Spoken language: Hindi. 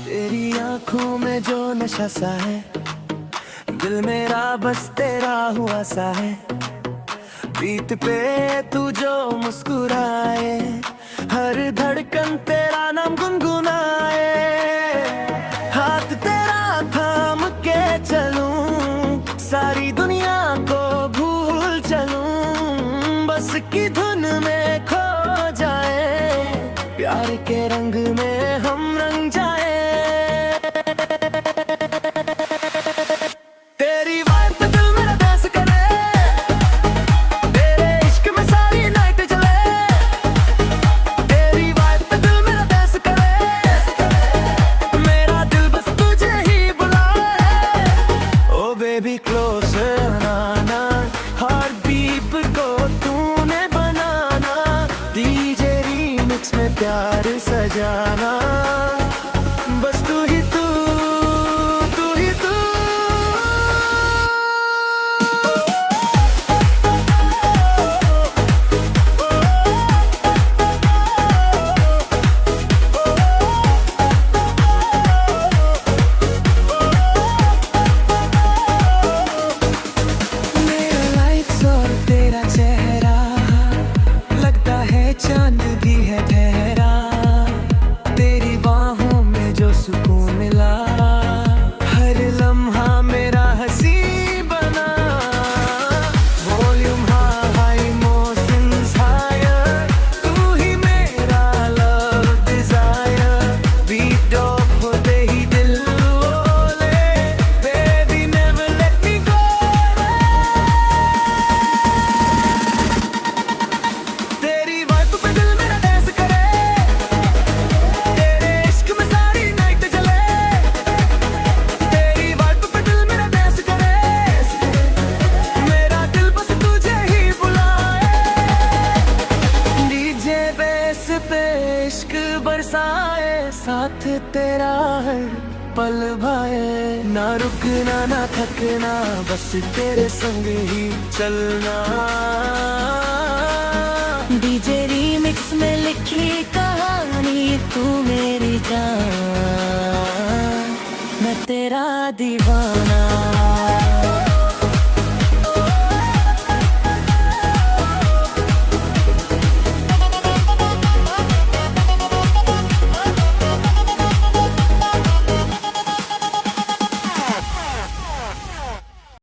तेरी आंखों में जो नशा सा है, दिल मेरा बस तेरा हुआ सा है। बीत पे तू जो मुस्कुराए, हर धड़कन तेरा नाम गुनगुनाए। हाथ तेरा थाम के चलूं, सारी दुनिया को भूल चलूं, बस की धुन में खो जाए, प्यार के रंग में हम रंग जाए। तेरी वाइब पे दिल मेरा डांस करे, तेरे इश्क में सारी नाइट जले। तेरी वाइब पे दिल मेरा डांस करे, मेरा दिल बस तुझे ही बुलाए। ओ बेबी क्लोजर आना, हार्ट बीट को तूने बनाना, डीजे रीमिक्स में प्यार सजाना। बस तू ही तू, तू ही तू। मेरा लाइट्स और तेरा चेहरा, लगता है चांद भी है ठहरा। तेरी बाहों में जो सुकून मिला, हर लम्हा मेरा हंसी बना। वॉल्यूम हाई, इमोशंस हायर, तू ही मेरा लव डिजायर। बीट ऑफ होते ही दिल बोले, बेबी नेवर लेट मी गो। तेरी वाइब पे दिल मेरा डांस करे, तेरे इश्क में सारी नाइट जले। तेरी वाइब पे दिल मेरा डांस करे, मेरा दिल बस तुझे ही बुलाए। डीजे बेस पे इश्क बरसाए, साथ तेरा हर पल भाए। ना रुकना ना थकना, बस तेरे संग ही चलना। डीजे रीमिक्स में लिखी कहानी, तू मेरी जान, मैं तेरा दीवाना।